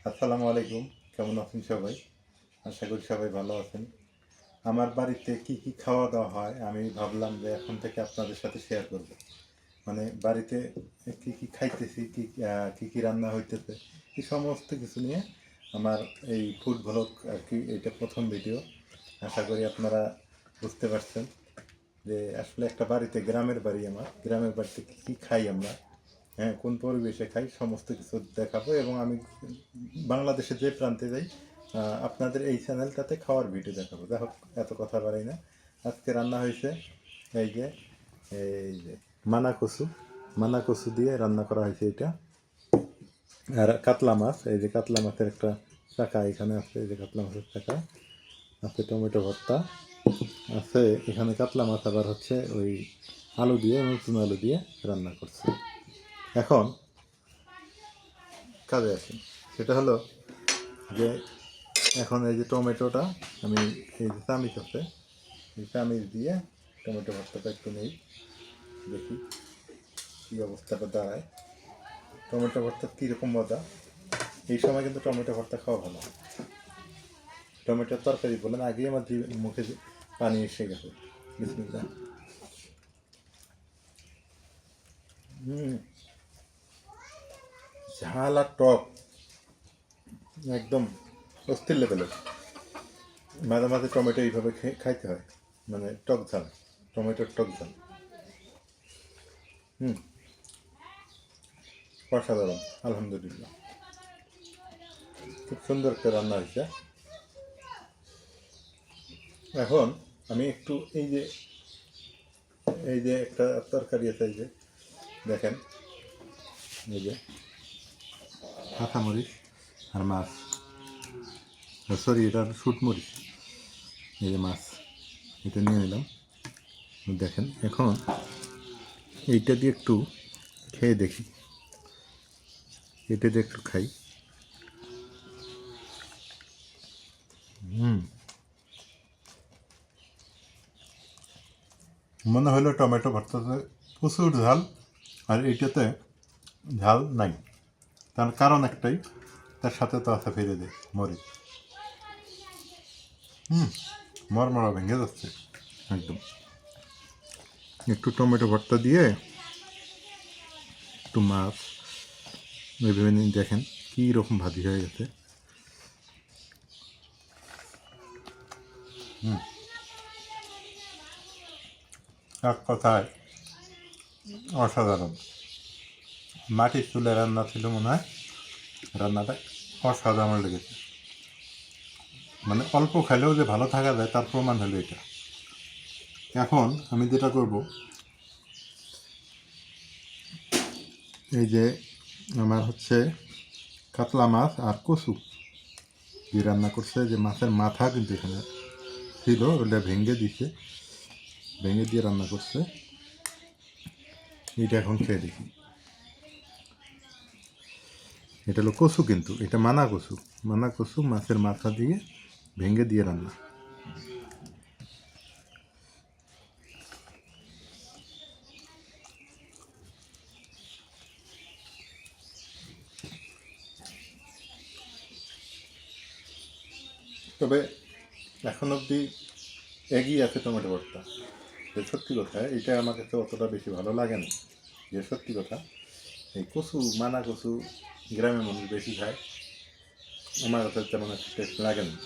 আসসালামু আলাইকুম। কেমন আছেন সবাই? আশা করি সবাই ভালো আছেন। আমার বাড়িতে কি কি খাওয়া দাওয়া হয় আমি ভাবলাম যে এখন থেকে আপনাদের সাথে শেয়ার করব। মানে বাড়িতে কি কি খাইতেছি, কি কি রান্না হইতেছে, এই সমস্ত কিছু নিয়ে আমার এই ফুড ভ্লগ আর কি, এটা প্রথম ভিডিও। আশা করি আপনারা বুঝতে পারছেন যে আসলে একটা বাড়িতে, গ্রামের বাড়ি আমার, গ্রামের বাড়িতে কী কী খাই আমরা, হ্যাঁ, কোন পরিবেশে খাই, সমস্ত কিছু দেখাবো। এবং আমি বাংলাদেশের যে প্রান্তে যাই আপনাদের এই চ্যানেলটাতে খাওয়ার ভিডিও দেখাবো। যাই হোক, এত কথা বাড়াই না। আজকে রান্না হয়েছে এই যে এই যে মানা কচু দিয়ে রান্না করা হয়েছে এটা। আর কাতলা মাছ, এই যে কাতলা মাছের একটা চাকা এখানে আছে, এই যে কাতলা মাছের চাকা আছে, টমেটো ভর্তা আছে এখানে। কাতলা মাছ আবার হচ্ছে ওই আলু দিয়ে, নতুন আলু দিয়ে রান্না করছে। এখন কাজে আসি, সেটা হলো যে এখন এই যে টমেটোটা আমি, এই যে চামিচ আছে, এই চামিচ দিয়ে টমেটো ভর্তাটা একটু নেই, দেখি কী অবস্থাটা দাঁড়ায়। টমেটো ভর্তা কীরকম মজা! এই সময় কিন্তু টমেটো ভর্তা খাওয়া ভালো। টমেটোর তরকারি বলেন, আগেই আমার মুখে পানি এসে গেছে। বিসমিল্লাহ। ঝাল আর টক একদম অস্থির লেভেলের। মাঝে মাঝে টমেটো এইভাবে খাইতে হয়, মানে টক ঝাল, টমেটোর টক ঝাল। অসাধারণ, আলহামদুলিল্লাহ। খুব সুন্দর একটা রান্না হয়েছে। এখন আমি একটু এই যে একটা তরকারি আছে, এই যে দেখেন, এই যে কাঁচামরিচ আর মাছ, সরি এটা শুটমরিচ, এই যে মাছ, এটা নিয়ে নিলাম। দেখেন এখন এইটা দিয়ে একটু খেয়ে দেখি, এটা দিয়ে একটু খাই। মনে হলো টমেটো ভর্তাতে প্রচুর ঝাল, আর এইটাতে ঝাল নাই। তার কারণ একটাই, তার সাথে তো আছে ফিরে দে মরিচ। মরমরা ভেঙে যাচ্ছে একদম। একটু টমেটো ভর্তা দিয়ে একটু মাছ, ভেবে দেখেন কী রকম ভাজি হয়ে গেছে। এক কথায় অসাধারণ। মাটির চুলে রান্না ছিল মনে হয়, রান্নাটা অসাধারণ লেগেছে। মানে অল্প খাইলেও যে ভালো থাকা যায় তার প্রমাণ হলো এটা। এখন আমি যেটা করব, এই যে আমার হচ্ছে কাতলা মাছ আর কচু দিয়ে রান্না করছে, যে মাছের মাথা কিন্তু এখানে ছিল, ওটা ভেঙে দিছে, ভেঙে দিয়ে রান্না করছে। এটা এখন খেয়ে দেখি। এটা হলো কচু, কিন্তু এটা মানা কচু মাছের মাথা দিয়ে ভেঙে দিয়ে রান্না। তবে এখন অবধি এগিয়ে আছে টমেটো ভর্তা। যে সত্যি কথা, এটা আমার কাছে অতটা বেশি ভালো লাগে না। যে সত্যি কথা, এই মানা কচু গ্রামের মানুষ বেশি খায়, আমার কাছে তেমন একটা টেস্ট লাগে না।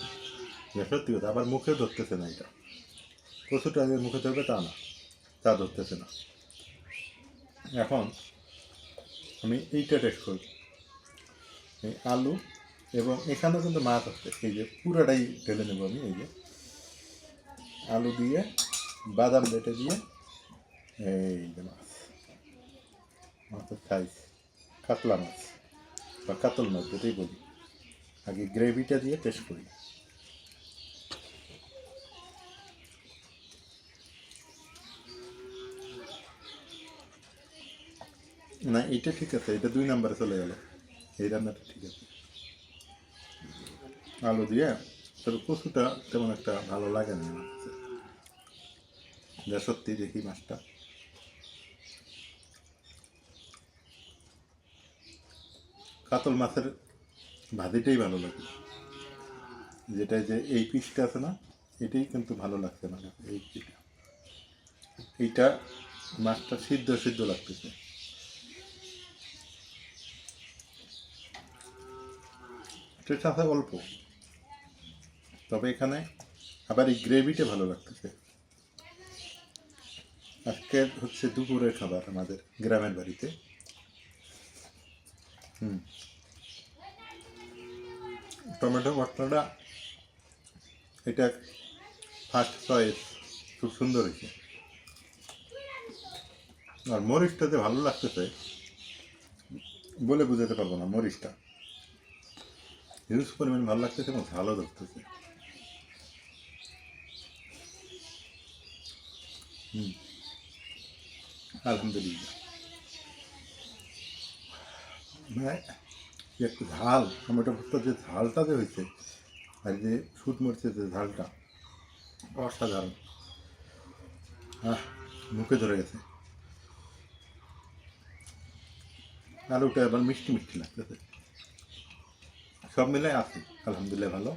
যে সত্যি কথা, আবার মুখে ধরতেছে না এটা। কচুটা যে মুখে ধরবে তা না, তা ধরতেছে না। এখন আমি এইটা টেস্ট করি, এই আলু, এবং এখানেও কিন্তু মাছ আছে, এই যে পুরাটাই ঢেলে নেবো আমি। এই যে আলু দিয়ে, বাদাম বেটে দিয়ে, এই যে মাছের সাইজ, কাতলা মাছ বা কাতল মাছ যেটাই বলি। আগে গ্রেভিটা দিয়ে টেস্ট করি। না, এটা ঠিক আছে, এটা 2 নম্বরে চলে গেল। এই রান্নাটা ঠিক আছে আলু দিয়ে। তবে কচুটা তেমন একটা ভালো লাগে না আমার কাছে। যা সত্যি, দেখি মাছটা। কাতল মাছের ভাজিটাই ভালো লাগে, যেটা যে এই পিসটা আছে না, এটাই কিন্তু ভালো লাগছে না এই পিসটা। এইটা মাছটা সিদ্ধ সিদ্ধ লাগতেছে। টেস্ট আছে অল্প, তবে এখানে আবার এই গ্রেভিটা ভালো লাগতেছে। আজকে হচ্ছে দুপুরের খাবার আমাদের গ্রামের বাড়িতে। টমেটো মশলাটা এটা ফার্স্ট চয়েস, খুব সুন্দর হয়েছে। আর মরিচটা যে ভালো লাগতেছে বলে বোঝাতে পারবো না, মরিচটা হিউজ পরিমাণ ভালো লাগতেছে এবং ঝালও ধরতেছে। আলহামদুলিল্লাহ। মানে একটু ঝাল, টমেটো ভর্তার যে ঝালটা যে হয়েছে আর যে সুদ মরিচের যে ঝালটা অসাধারণ। মুখে ধরে গেছে। আলুটা এবার মিষ্টি মিষ্টি লাগতেছে। সব মিলে আছি আলহামদুলিল্লাহ ভালো।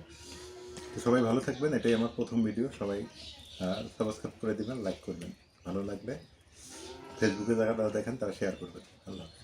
তো সবাই ভালো থাকবেন, এটাই আমার প্রথম ভিডিও। সবাই সাবস্ক্রাইব করে দেবেন, লাইক করবেন, ভালো লাগলে ফেসবুকে যারা দেখেন তারা শেয়ার করবেন। আল্লাহ হাফেজ।